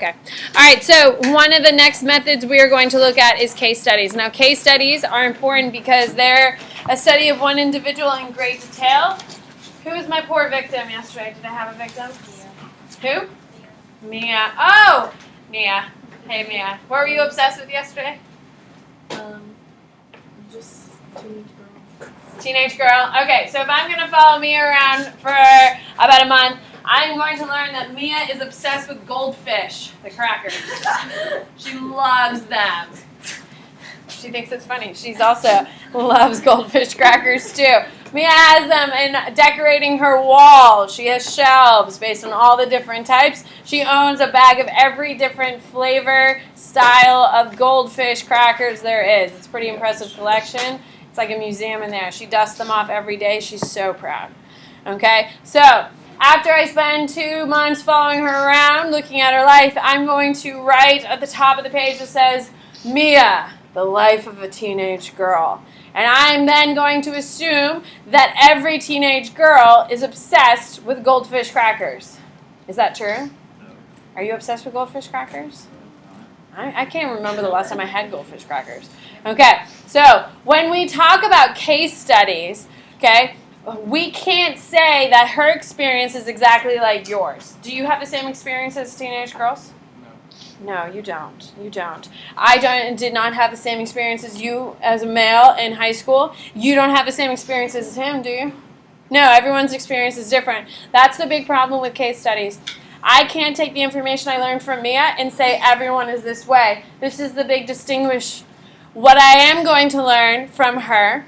Okay. All right, so one of the next methods we are going to look at is case studies. Now, case studies are important because they're a study of one individual in great detail. Who was my poor victim yesterday? Did I have a victim? Mia. Who? Mia. Oh, Mia. Hey, Mia. What were you obsessed with yesterday? Just teenage girl. Teenage girl. Okay, so if I'm going to follow Mia around for about a month, I'm going to learn that Mia is obsessed with goldfish, the crackers. She loves them. She thinks it's funny. She's also loves goldfish crackers too. Mia has them in decorating her wall. She has shelves based on all the different types. She owns a bag of every different flavor, style of goldfish crackers there is. It's a pretty impressive collection. It's like a museum in there. She dusts them off every day. She's so proud. Okay, so after I spend 2 months following her around, looking at her life, I'm going to write at the top of the page that says, Mia, the life of a teenage girl. And I'm then going to assume that every teenage girl is obsessed with goldfish crackers. Is that true? No. Are you obsessed with goldfish crackers? I can't remember the last time I had goldfish crackers. Okay, so when we talk about case studies, okay, we can't say that her experience is exactly like yours. Do you have the same experience as teenage girls? No, you don't. You don't. I did not have the same experience as you as a male in high school. You don't have the same experience as him, do you? No, everyone's experience is different. That's the big problem with case studies. I can't take the information I learned from Mia and say everyone is this way. This is the big distinguish. What I am going to learn from her,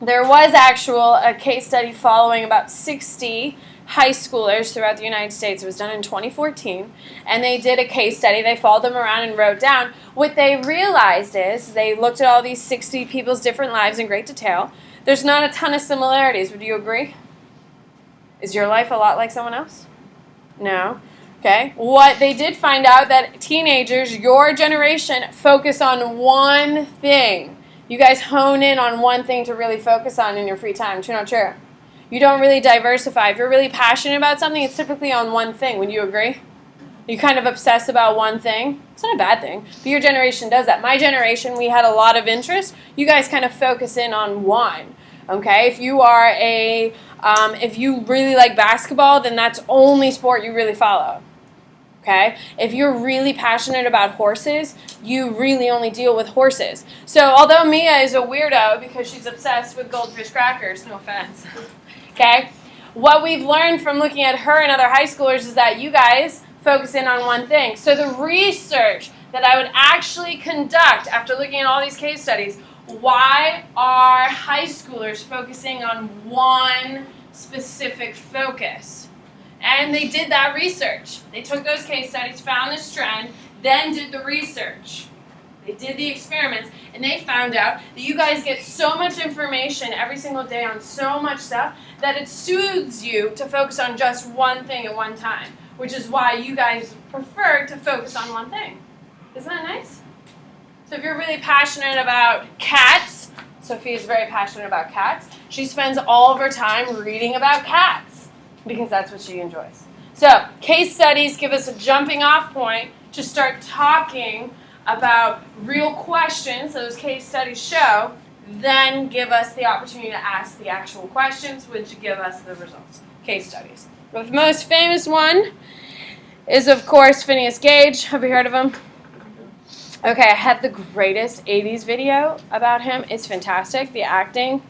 there was a case study following about 60 high schoolers throughout the United States. It was done in 2014, and they did a case study. They followed them around and wrote down. What they realized is they looked at all these 60 people's different lives in great detail. There's not a ton of similarities. Would you agree? Is your life a lot like someone else? No. Okay. What they did find out that teenagers, your generation, focus on one thing. You guys hone in on one thing to really focus on in your free time. True or not true? You don't really diversify. If you're really passionate about something, it's typically on one thing. Would you agree? You kind of obsess about one thing. It's not a bad thing, but your generation does that. My generation, we had a lot of interest. You guys kind of focus in on one. Okay, if you are if you really like basketball, then that's only sport you really follow. Okay, if you're really passionate about horses, you really only deal with horses. So although Mia is a weirdo because she's obsessed with goldfish crackers, no offense. Okay, what we've learned from looking at her and other high schoolers is that you guys focus in on one thing. So the research that I would actually conduct after looking at all these case studies, why are high schoolers focusing on one specific focus? And they did that research. They took those case studies, found this trend, then did the research. They did the experiments, and they found out that you guys get so much information every single day on so much stuff that it soothes you to focus on just one thing at one time, which is why you guys prefer to focus on one thing. Isn't that nice? So if you're really passionate about cats, Sophie is very passionate about cats. She spends all of her time reading about cats because that's what she enjoys. So case studies give us a jumping off point to start talking about real questions those case studies show, then give us the opportunity to ask the actual questions, which give us the results. Case studies. The most famous one is, of course, Phineas Gage. Have you heard of him? Okay, I have the greatest 80s video about him. It's fantastic. The acting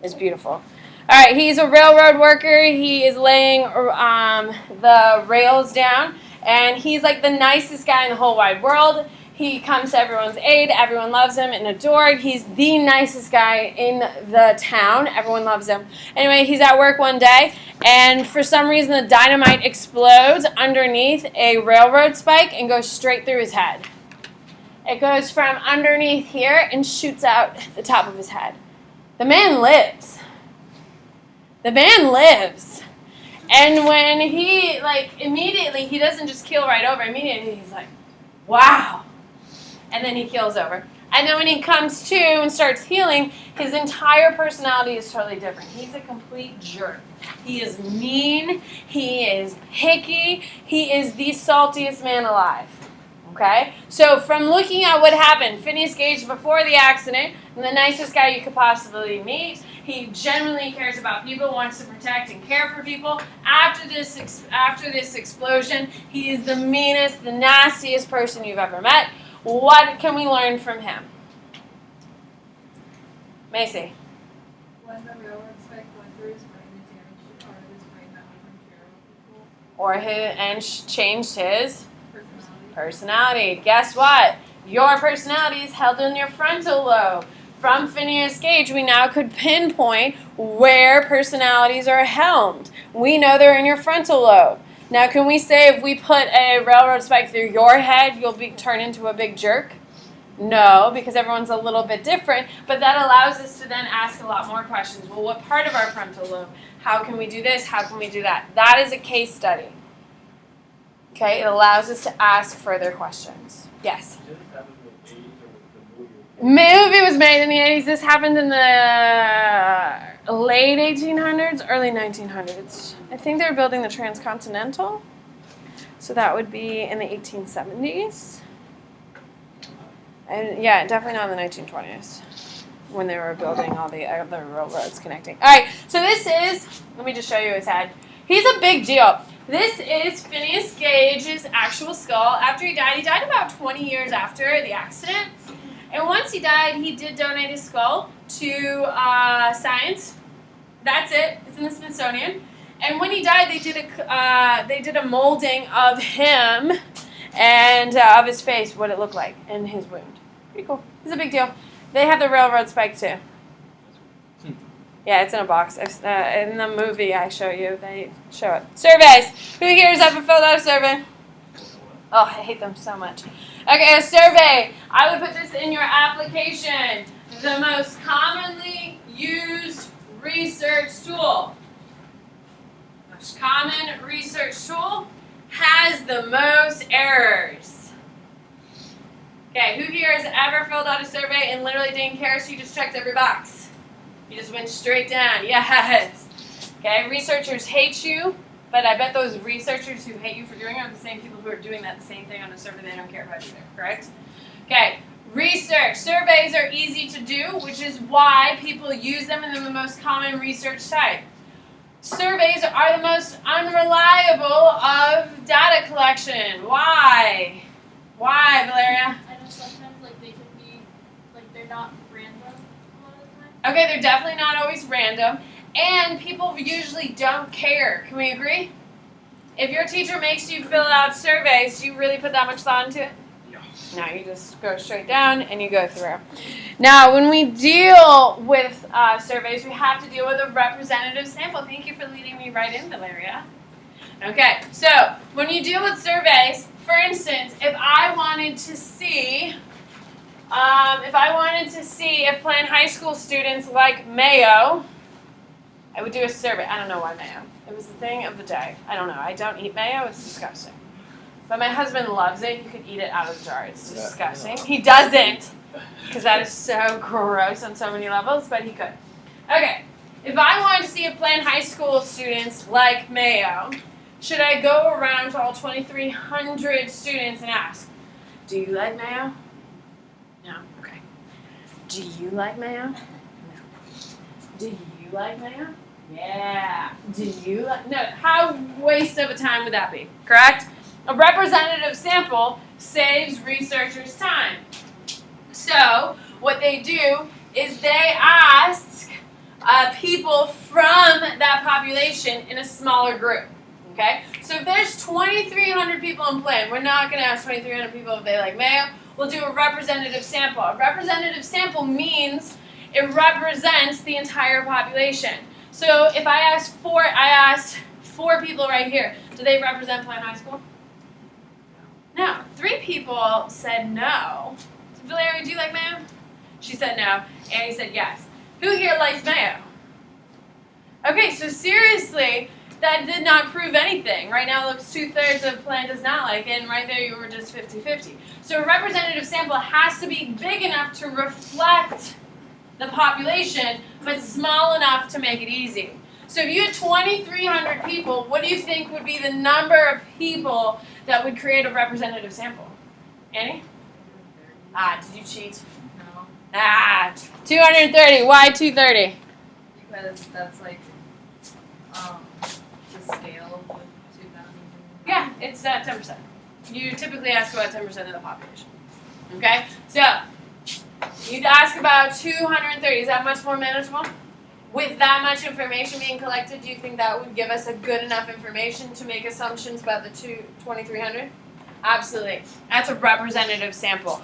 is beautiful. All right, he's a railroad worker. He is laying the rails down, and he's like the nicest guy in the whole wide world. He comes to everyone's aid. Everyone loves him and adored. He's the nicest guy in the town. Everyone loves him. Anyway, he's at work one day, and for some reason the dynamite explodes underneath a railroad spike and goes straight through his head. It goes from underneath here and shoots out the top of his head. The man lives. The man lives. And when he, immediately, he doesn't just keel right over. Immediately, he's like, wow. And then he keels over. And then when he comes to and starts healing, his entire personality is totally different. He's a complete jerk. He is mean. He is picky. He is the saltiest man alive. Okay? So from looking at what happened, Phineas Gage before the accident, the nicest guy you could possibly meet. He genuinely cares about people, wants to protect and care for people. After this explosion, he is the meanest, the nastiest person you've ever met. What can we learn from him? Macy. When the railroad spike went through his brain, it damaged the part of his brain that made him care about people. Changed his Personality. personality. Guess what? Your personality is held in your frontal lobe. From Phineas Gage, we now could pinpoint where personalities are held. We know they're in your frontal lobe. Now, can we say if we put a railroad spike through your head, you'll be turned into a big jerk? No, because everyone's a little bit different, but that allows us to then ask a lot more questions. Well, what part of our frontal lobe? How can we do this? How can we do that? That is a case study. Okay, it allows us to ask further questions. Yes? Movie was made in the 80s. This happened in the late 1800s, early 1900s. I think they were building the Transcontinental. So that would be in the 1870s. And yeah, definitely not in the 1920s when they were building all the other railroads connecting. All right, so this is, let me just show you his head. He's a big deal. This is Phineas Gage's actual skull. After he died about 20 years after the accident. And once he died, he did donate his skull to science. That's it. It's in the Smithsonian. And when he died, they did a molding of him and of his face, what it looked like, and his wound. Pretty cool. It's a big deal. They have the railroad spike too. Yeah, it's in a box. In the movie I show you, they show it. Surveys. Who here has ever filled out a survey? Oh, I hate them so much. Okay, a survey. I would put this in your application. The most commonly used research tool. Most common research tool has the most errors. Okay, who here has ever filled out a survey and literally didn't care, so you just checked every box? You just went straight down. Yes. Okay, researchers hate you. But I bet those researchers who hate you for doing it are the same people who are doing that same thing on a survey they don't care about either, correct? Okay, research. Surveys are easy to do, which is why people use them, and they're the most common research type. Surveys are the most unreliable of data collection. Why? Why, Valeria? I know sometimes they could be they're not random a lot of the time. Okay, they're definitely not always random. And people usually don't care. Can we agree? If your teacher makes you fill out surveys, do you really put that much thought into it? No, you just go straight down and you go through. Now, when we deal with surveys, we have to deal with a representative sample. Thank you for leading me right in, Valeria. Okay, so when you deal with surveys, for instance, if I wanted to see if Plan High School students like mayo, I would do a survey. I don't know why mayo. It was the thing of the day. I don't know. I don't eat mayo. It's disgusting. But my husband loves it. You could eat it out of the jar. It's disgusting. He doesn't, because that is so gross on so many levels, but he could. Okay. If I wanted to see if Plan High School students like mayo, should I go around to all 2,300 students and ask, do you like mayo? No. Okay. Do you like mayo? No. Do you like mayo? Yeah. Do you like... No. How waste of a time would that be? Correct? A representative sample saves researchers time. So what they do is they ask people from that population in a smaller group. Okay? So if there's 2,300 people in Plan, we're not going to ask 2,300 people if they like mayo. We'll do a representative sample. A representative sample means it represents the entire population. So if I asked four people right here, do they represent Plan High School? No. 3 people said no. So Valeria, do you like mayo? She said no. Annie said yes. Who here likes mayo? Okay, so seriously, that did not prove anything. Right now it looks 2/3 of Plan does not like it, and right there you were just 50-50. So a representative sample has to be big enough to reflect the population, but small enough to make it easy. So if you had 2,300 people, what do you think would be the number of people that would create a representative sample? Annie? Did you cheat? No. 230. Why 230? Because that's like the scale with 2,000. Yeah, it's 10%. You typically ask about 10% of the population. Okay? So, you'd ask about 230. Is that much more manageable? With that much information being collected, do you think that would give us a good enough information to make assumptions about the 2,300? Absolutely. That's a representative sample.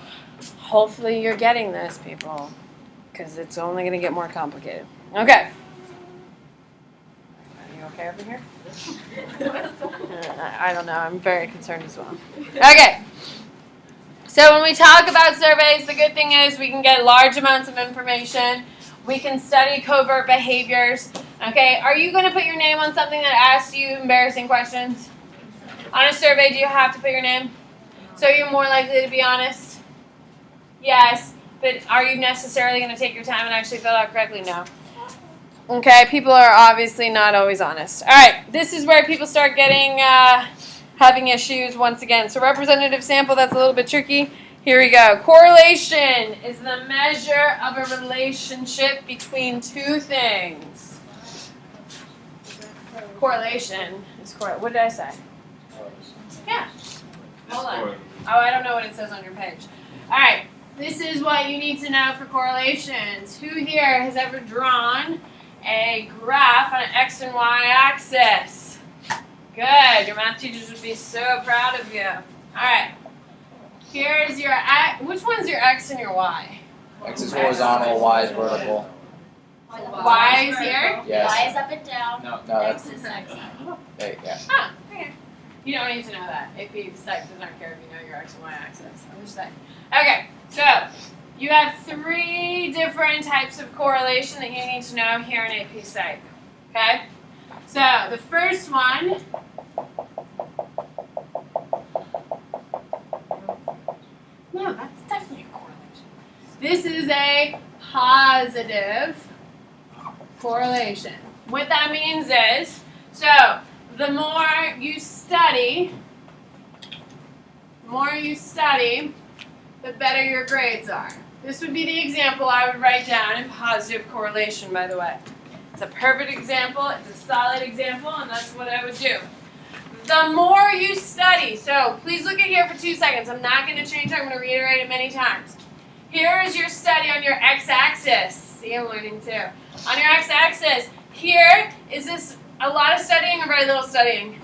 Hopefully you're getting this, people, because it's only going to get more complicated. Okay. Are you okay over here? I don't know. I'm very concerned as well. Okay. So when we talk about surveys, the good thing is we can get large amounts of information. We can study covert behaviors. Okay. Are you going to put your name on something that asks you embarrassing questions? On a survey, do you have to put your name? So you're more likely to be honest? Yes. But are you necessarily going to take your time and actually fill out correctly? No. Okay, people are obviously not always honest. All right, this is where people start getting, having issues once again. So representative sample, that's a little bit tricky. Here we go. Correlation is the measure of a relationship between two things. Correlation is what did I say? Yeah. Hold on. Oh, I don't know what it says on your page. All right, this is what you need to know for correlations. Who here has ever drawn a graph on an X and Y axis? Good. Your math teachers would be so proud of you. All right. Here's your X. Which one's your X and your Y? X is horizontal, Y is vertical. Y is here? Yes. Y is up and down. No, X that's is X. yeah. Okay. You don't need to know that. AP Psych does not care if you know your X and Y axis. I'm just saying. Okay, so you have 3 different types of correlation that you need to know here in AP Psych. Okay? So the first one no, that's definitely a correlation. This is a positive correlation. What that means is, so the more you study, the better your grades are. This would be the example I would write down in positive correlation, by the way. It's a perfect example, it's a solid example, and that's what I would do. The more you study, so please look at here for 2 seconds. I'm not going to change it, I'm going to reiterate it many times. Here is your study on your x-axis. See, I'm learning too. On your x-axis, here is this a lot of studying or very little studying?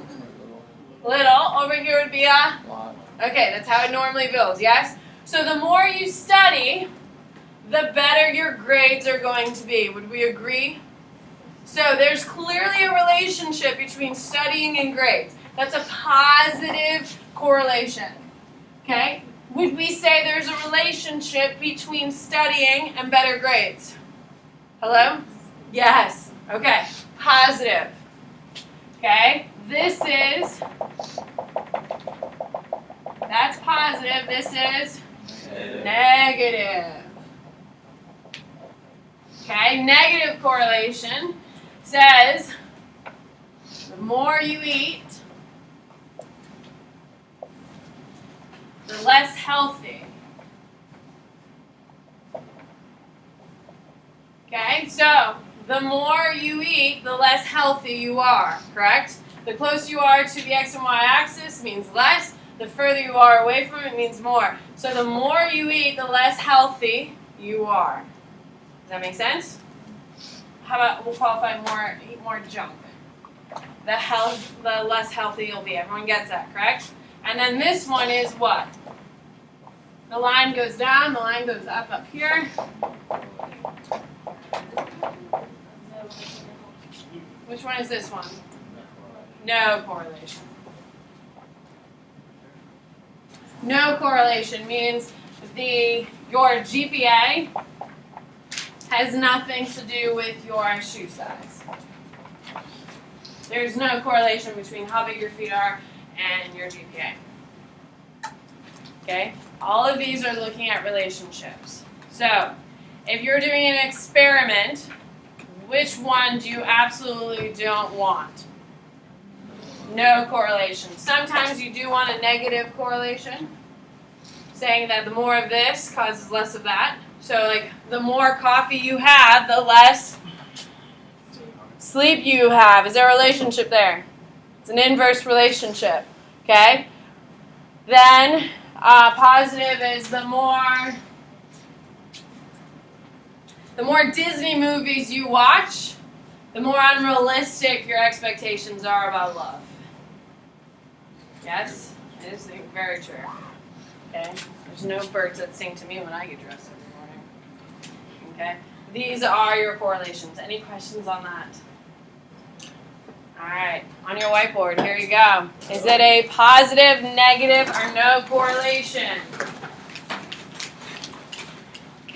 Little. Over here would be a? Lot. Okay, that's how it normally builds, yes? So the more you study, the better your grades are going to be. Would we agree? So there's clearly a relationship between studying and grades. That's a positive correlation. Okay? Would we say there's a relationship between studying and better grades? Hello? Yes. Okay. Positive. Okay? This is, that's positive. This is negative. Okay? Negative correlation says the more you eat, the less healthy. Okay, so the more you eat, the less healthy you are, correct? The closer you are to the X and Y axis means less. The further you are away from it means more. So the more you eat, the less healthy you are. Does that make sense? How about we'll qualify more, eat more junk. The less healthy you'll be. Everyone gets that, correct? And then this one is what? The line goes down, the line goes up here. Which one is this one? No correlation. No correlation means your GPA has nothing to do with your shoe size. There's no correlation between how big your feet are and your GPA. Okay? All of these are looking at relationships. So, if you're doing an experiment, Which one do you absolutely don't want? No correlation. Sometimes you do want a negative correlation, saying that the more of this causes less of that. So like the more coffee you have, the less sleep you have. Is there a relationship there? It's an inverse relationship. Okay? Then positive is the more Disney movies you watch, the more unrealistic your expectations are about love. Yes? It is very true. Okay? There's no birds that sing to me when I get dressed every morning. Okay? These are your correlations. Any questions on that? Alright, on your whiteboard, here you go. Is it a positive, negative, or no correlation?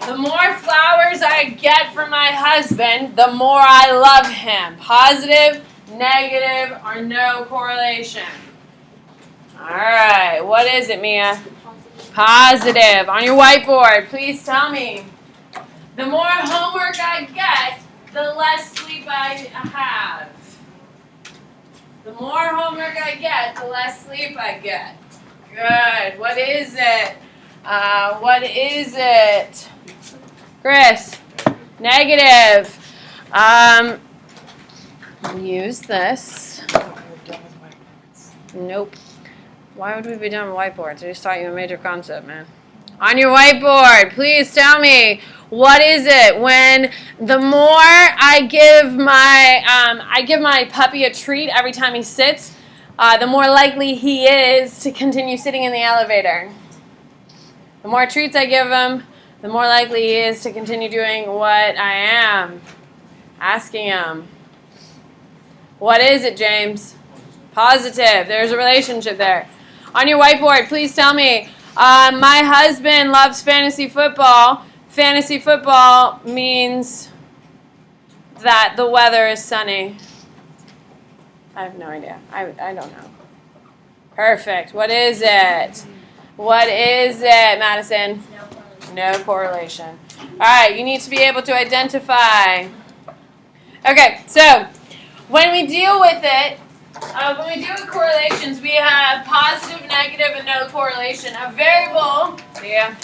The more flowers I get from my husband, the more I love him. Positive, negative, or no correlation? Alright, what is it, Mia? Positive. On your whiteboard, please tell me. The more homework I get, the less sleep I have. The more homework I get, the less sleep I get. Good. What is it? What is it? Chris? Negative. Use this. Nope. Why would we be done with whiteboards? I just taught you a major concept, man. On your whiteboard, please tell me, what is it when the more I give my puppy a treat every time he sits, the more likely he is to continue sitting in the elevator? The more treats I give him, the more likely he is to continue doing what I am asking him. What is it, James? Positive. There's a relationship there. On your whiteboard, please tell me, my husband loves fantasy football. Fantasy football means that the weather is sunny. I have no idea. I don't know. Perfect. What is it? What is it, Madison? No correlation. All right, you need to be able to identify. Okay, so when we deal with it, when we deal with correlations, we have positive, negative, and no correlation. A variable, yeah.